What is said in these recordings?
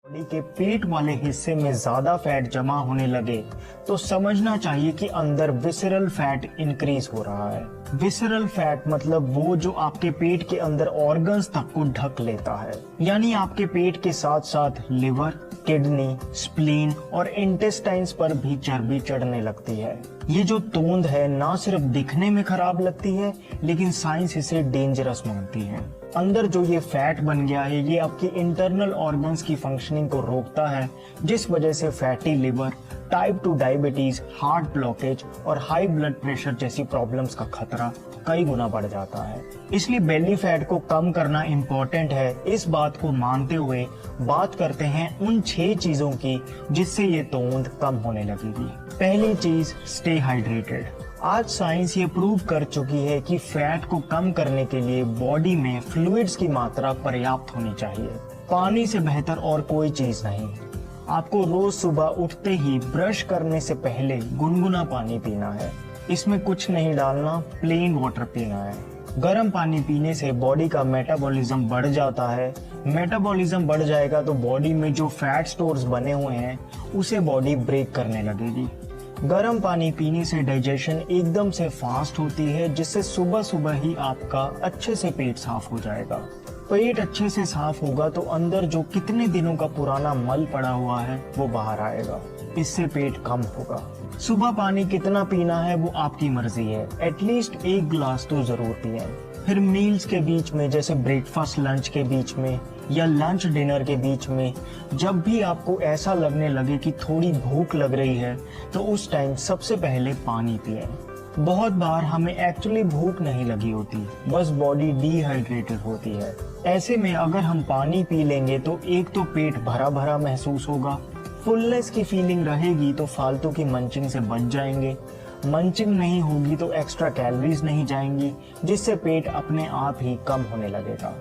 Body के पेट वाले हिस्से में ज्यादा फैट जमा होने लगे तो समझना चाहिए कि अंदर विसरल फैट इंक्रीज हो रहा है। विसरल फैट मतलब वो जो आपके पेट के अंदर ऑर्गन्स तक को ढक लेता है, यानी आपके पेट के साथ साथ लिवर, किडनी, स्प्लीन और इंटेस्टाइन्स पर भी चर्बी चढ़ने लगती है। ये जो तोंद है ना सिर्फ दिखने में खराब लगती है, लेकिन साइंस इसे डेंजरस मानती है। अंदर जो ये फैट बन गया है ये आपकी इंटरनल ऑर्गन्स की फंक्शनिंग को रोकता है, जिस वजह से fatty liver, type 2 diabetes, heart blockage और हाई ब्लड प्रेशर जैसी प्रॉब्लम्स का खतरा कई गुना बढ़ जाता है। इसलिए बेली फैट को कम करना इम्पोर्टेंट है। इस बात को मानते हुए बात करते हैं उन 6 चीजों की जिससे ये तोंद कम होने लगेगी। पहली चीज, स्टे हाइड्रेटेड। आज साइंस ये प्रूव कर चुकी है कि फैट को कम करने के लिए बॉडी में फ्लूइड्स की मात्रा पर्याप्त होनी चाहिए। पानी से बेहतर और कोई चीज नहीं। आपको रोज सुबह उठते ही ब्रश करने से पहले गुनगुना पानी पीना है। इसमें कुछ नहीं डालना, प्लेन वाटर पीना है। गर्म पानी पीने से बॉडी का मेटाबॉलिज्म बढ़ जाता है। मेटाबॉलिज्म बढ़ जाएगा तो बॉडी में जो फैट स्टोर्स बने हुए हैं उसे बॉडी ब्रेक करने लगेगी। गर्म पानी पीने से डाइजेशन एकदम से फास्ट होती है, जिससे सुबह सुबह ही आपका अच्छे से पेट साफ हो जाएगा। पेट अच्छे से साफ होगा तो अंदर जो कितने दिनों का पुराना मल पड़ा हुआ है वो बाहर आएगा। इससे पेट कम होगा। सुबह पानी कितना पीना है वो आपकी मर्जी है, एटलीस्ट 1 गिलास तो जरूर पिए। फिर मील्स के बीच में, जैसे ब्रेकफास्ट लंच के बीच में या लंच डिनर के बीच में, जब भी आपको ऐसा लगने लगे कि थोड़ी भूख लग रही है तो उस टाइम सबसे पहले पानी पिए। बहुत बार हमें एक्चुअली भूख नहीं लगी होती, बस बॉडी डिहाइड्रेटेड होती है। ऐसे में अगर हम पानी पी लेंगे तो एक तो पेट भरा भरा महसूस होगा, फुलनेस की फीलिंग रहेगी तो फालतू की मंचिंग से बच जाएंगे। मंचिंग नहीं होगी तो एक्स्ट्रा कैलोरीज नहीं जाएंगी, जिससे पेट अपने आप ही कम होने लगेगा।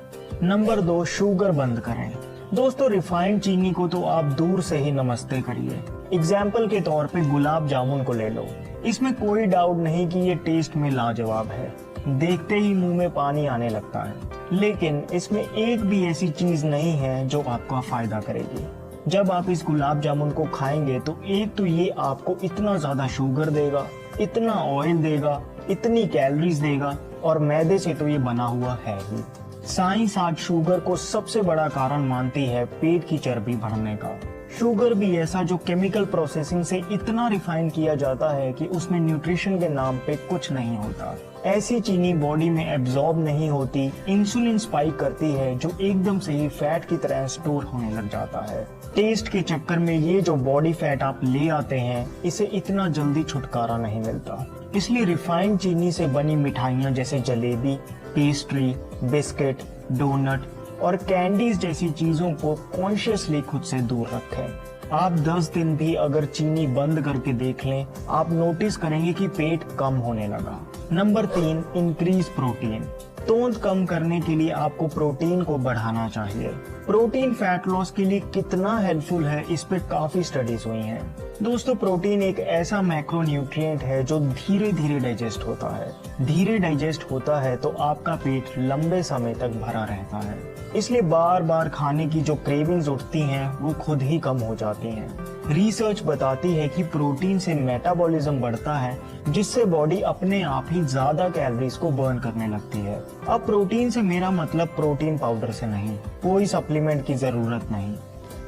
नंबर 2, शुगर बंद करें। दोस्तों, रिफाइंड चीनी को तो आप दूर से ही नमस्ते करिए। एग्जाम्पल के तौर पे गुलाब जामुन को ले लो। इसमें कोई डाउट नहीं कि ये टेस्ट में लाजवाब है, देखते ही मुंह में पानी आने लगता है, लेकिन इसमें एक भी ऐसी चीज नहीं है जो आपका फायदा करेगी। जब आप इस गुलाब जामुन को खाएंगे तो एक तो ये आपको इतना ज्यादा शुगर देगा, इतना ऑयल देगा, इतनी कैलोरीज देगा, और मैदे से तो ये बना हुआ है ही। साइंस आज शुगर को सबसे बड़ा कारण मानती है पेट की चर्बी बढ़ने का। शुगर भी ऐसा जो केमिकल प्रोसेसिंग से इतना रिफाइन किया जाता है कि उसमें न्यूट्रिशन के नाम पे कुछ नहीं होता। ऐसी चीनी बॉडी में एब्जॉर्ब नहीं होती, इंसुलिन स्पाइक करती है जो एकदम से ही फैट की तरह स्टोर होने लग जाता है। टेस्ट के चक्कर में ये जो बॉडी फैट आप ले आते हैं, इसे इतना जल्दी छुटकारा नहीं मिलता। इसलिए रिफाइंड चीनी से बनी मिठाइयाँ जैसे जलेबी, पेस्ट्री, बिस्किट, डोनट और कैंडीज जैसी चीजों को कॉन्शियसली खुद से दूर रखें। आप 10 दिन भी अगर चीनी बंद करके देख लें, आप नोटिस करेंगे कि पेट कम होने लगा। Number 3, increase protein. तोंद कम करने के लिए आपको प्रोटीन को बढ़ाना चाहिए। प्रोटीन फैट लॉस के लिए कितना हेल्पफुल है, इस पे काफी स्टडीज हुई हैं। दोस्तों, प्रोटीन एक ऐसा मैक्रोन्यूट्रिएंट है जो धीरे धीरे डाइजेस्ट होता है। धीरे डाइजेस्ट होता है तो आपका पेट लंबे समय तक भरा रहता है, इसलिए बार बार खाने की जो क्रेविंग्स उठती हैं वो खुद ही कम हो जाती हैं। रिसर्च बताती है कि प्रोटीन से मेटाबॉलिज्म बढ़ता है, जिससे बॉडी अपने आप ही ज्यादा कैलोरीज को बर्न करने लगती है। अब प्रोटीन से मेरा मतलब प्रोटीन पाउडर से नहीं, कोई सप्लीमेंट की जरूरत नहीं।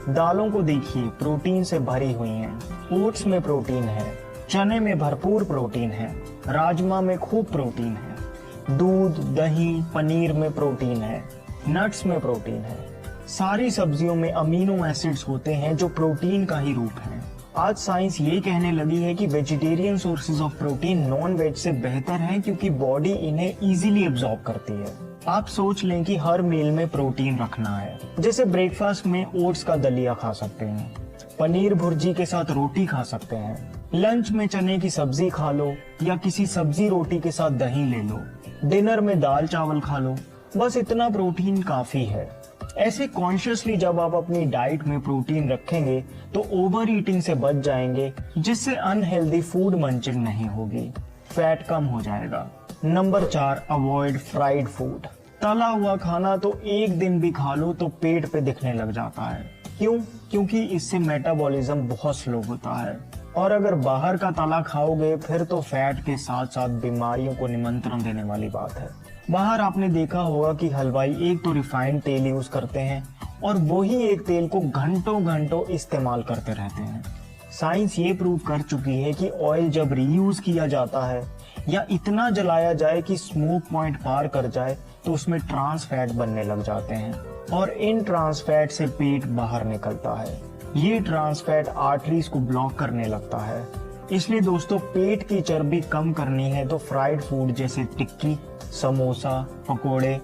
दालों को देखिए, प्रोटीन से भरी हुई हैं। ओट्स में प्रोटीन है, चने में भरपूर प्रोटीन है, राजमा में खूब प्रोटीन है, दूध, दही, पनीर में प्रोटीन है, नट्स में प्रोटीन है। सारी सब्जियों में अमीनो एसिड्स होते हैं जो प्रोटीन का ही रूप है। आज साइंस ये कहने लगी है कि vegetarian sources of protein non veg से बेहतर हैं, क्योंकि बॉडी इन्हें इजीली एब्जॉर्ब करती है। आप सोच लें कि हर मील में प्रोटीन रखना है। जैसे ब्रेकफास्ट में ओट्स का दलिया खा सकते हैं, पनीर भुर्जी के साथ रोटी खा सकते हैं, लंच में चने की सब्जी खा लो या किसी सब्जी रोटी के साथ दही ले लो, डिनर में दाल चावल खा लो। बस इतना प्रोटीन काफी है। ऐसे कॉन्शियसली जब आप अपनी डाइट में प्रोटीन रखेंगे तो ओवर ईटिंग से बच जाएंगे, जिससे अनहेल्दी फूड मंचिंग नहीं होगी, फैट कम हो जाएगा। Number 4, avoid fried food. तला हुआ खाना तो एक दिन भी खा लो तो पेट पे दिखने लग जाता है। क्यों? क्योंकि इससे मेटाबॉलिज्म बहुत स्लो होता है। और अगर बाहर का तला खाओगे फिर तो फैट के साथ साथ बीमारियों को निमंत्रण देने वाली बात है। बाहर आपने देखा होगा कि हलवाई एक तो रिफाइंड तेल यूज करते हैं और वही एक तेल को घंटों घंटों इस्तेमाल करते रहते हैं। साइंस ये प्रूव कर चुकी है कि ऑयल जब रीयूज किया जाता है या इतना जलाया जाए कि स्मोक पॉइंट पार कर जाए तो उसमें ट्रांस फैट बनने लग जाते हैं और इन ट्रांस फैट से पेट बाहर निकलता है। ये ट्रांस फैट आर्टरीज को ब्लॉक करने लगता है। इसलिए दोस्तों, पेट की चर्बी कम करनी है तो फ्राइड फूड जैसे टिक्की, समोसा, पकोड़े,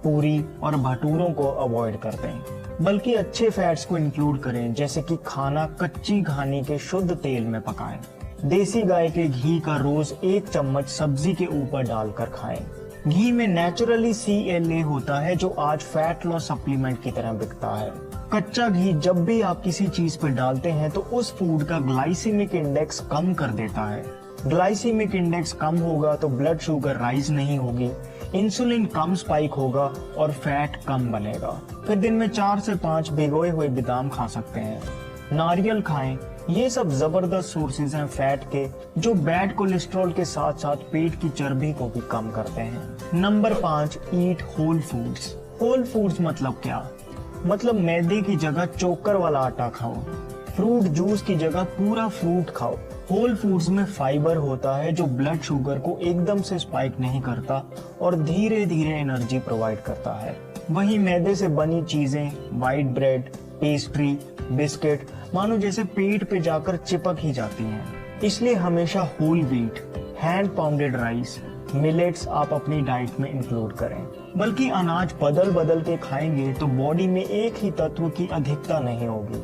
पूरी और भटूरों को अवॉइड कर दें, बल्कि अच्छे फैट्स को इंक्लूड करें, जैसे कि खाना कच्ची घानी के शुद्ध तेल में पकाएं। देसी गाय के घी का रोज 1 चम्मच सब्जी के ऊपर डालकर खाएं। घी में नेचुरली CLA होता है जो आज फैट लॉस सप्लीमेंट की तरह बिकता है। कच्चा घी जब भी आप किसी चीज पर डालते हैं तो उस फूड का ग्लाइसेमिक इंडेक्स कम कर देता है। ग्लाइसेमिक इंडेक्स कम होगा तो ब्लड शुगर राइज नहीं होगी, इंसुलिन कम स्पाइक होगा और फैट कम बनेगा। फिर दिन में 4 से 5 भिगोए हुए बादाम खा सकते हैं। नारियल खाएं। ये सब जबरदस्त सोर्सेज हैं फैट के जो बैड कोलेस्ट्रॉल के साथ साथ पेट की चर्बी को भी कम करते हैं। नंबर 5, ईट होल फूड्स। होल फूड्स मतलब क्या? मतलब मैदे की जगह चोकर वाला आटा खाओ, फ्रूट जूस की जगह पूरा फ्रूट खाओ। होल फूड्स में फाइबर होता है जो ब्लड शुगर को एकदम से स्पाइक नहीं करता और धीरे धीरे एनर्जी प्रोवाइड करता है। वहीं मैदे से बनी चीजें, व्हाइट ब्रेड, पेस्ट्री, बिस्किट मानो जैसे पेट पे जाकर चिपक ही जाती हैं। इसलिए हमेशा whole wheat, hand pounded rice, millets आप अपनी डाइट में इंक्लूड करें। बल्कि अनाज बदल बदल के खाएंगे तो बॉडी में एक ही तत्व की अधिकता नहीं होगी,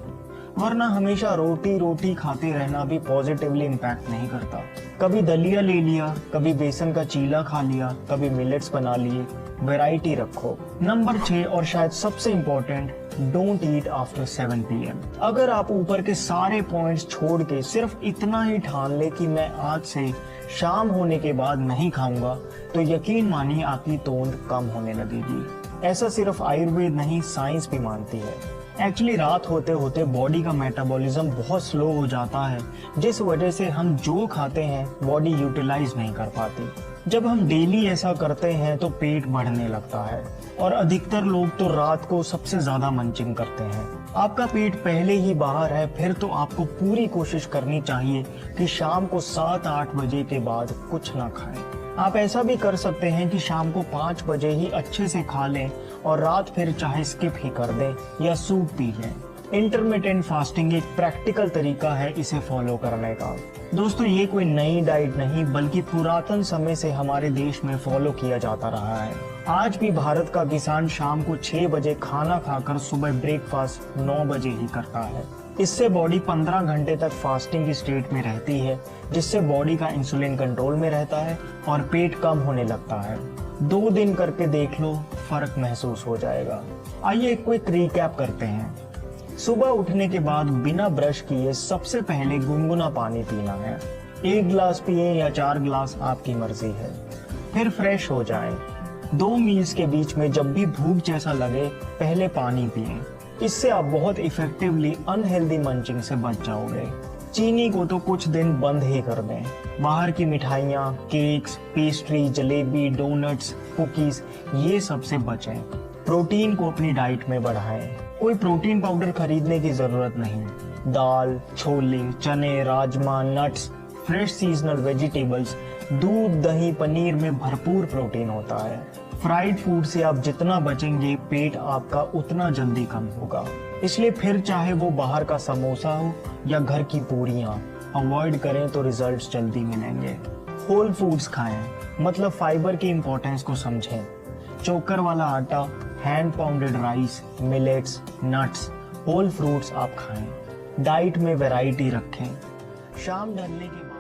वरना हमेशा रोटी रोटी खाते रहना भी पॉजिटिवली इम्पैक्ट नहीं करता। कभी दलिया ले लिया, कभी बेसन का चीला खा लिया, कभी मिलेट्स बना लिए। वैरायटी रखो। नंबर 6 और शायद सबसे important, don't eat after 7 PM। अगर आप ऊपर के सारे पॉइंट्स छोड़ के सिर्फ इतना ही ठान ले कि मैं आज से शाम होने के बाद नहीं खाऊंगा, तो यकीन मानिए आपकी तोंद कम होने लगेगी। ऐसा सिर्फ आयुर्वेद नहीं, साइंस भी मानती है। एक्चुअली रात होते होते बॉडी का मेटाबॉलिज्म बहुत स्लो हो जाता है, जिस वजह से हम जो खाते हैं बॉडी यूटिलाइज नहीं कर पाती। जब हम डेली ऐसा करते हैं तो पेट बढ़ने लगता है और अधिकतर लोग तो रात को सबसे ज्यादा मंचिंग करते हैं। आपका पेट पहले ही बाहर है, फिर तो आपको पूरी कोशिश करनी चाहिए कि शाम को 7-8 बजे के बाद कुछ ना खाएं। आप ऐसा भी कर सकते हैं कि शाम को 5 बजे ही अच्छे से खा लें और रात फिर चाहे स्किप ही कर दें या सूप पी लें। इंटरमिटेंट फास्टिंग एक प्रैक्टिकल तरीका है इसे फॉलो करने का। दोस्तों, ये कोई नई डाइट नहीं बल्कि पुरातन समय से हमारे देश में फॉलो किया जाता रहा है। आज भी भारत का किसान शाम को 6 बजे खाना खाकर सुबह ब्रेकफास्ट 9 बजे ही करता है। इससे बॉडी 15 घंटे तक फास्टिंग की स्टेट में रहती है, जिससे बॉडी का इंसुलिन कंट्रोल में रहता है और पेट कम होने लगता है। 2 दिन करके देख लो, फर्क महसूस हो जाएगा। आइए एक क्विक रिकैप करते हैं। सुबह उठने के बाद बिना ब्रश किए सबसे पहले गुनगुना पानी पीना है। 1 गिलास पिए या 4 गिलास आपकी मर्जी है। फिर फ्रेश हो जाएं। 2 मील्स के बीच में जब भी भूख जैसा लगे पहले पानी पिएं। इससे आप बहुत इफेक्टिवली अनहेल्दी मंचिंग से बच जाओगे। चीनी को तो कुछ दिन बंद ही कर दें। बाहर की मिठाइयाँ, cakes, pastry, jalebi, donuts, cookies, ये सब से बचें। प्रोटीन को अपनी डाइट में बढ़ाएं। कोई प्रोटीन पाउडर खरीदने की जरूरत नहीं। दाल, छोले, चने, rajma, nuts, fresh seasonal vegetables, दूध, दही, पनीर में भरपूर प्रोटीन होता है। फ्राइड फूड से आप जितना बचेंगे पेट आपका उतना जल्दी कम होगा। इसलिए फिर चाहे वो बाहर का समोसा हो या घर की पूरियां, अवॉइड करें तो रिजल्ट्स जल्दी मिलेंगे। होल फूड्स खाएं, मतलब फाइबर की इंपॉर्टेंस को समझें। चोकर वाला आटा, hand pounded rice, millets, nuts, whole fruits आप खाएं। डाइट में वैरायटी रखें। शाम ढलने के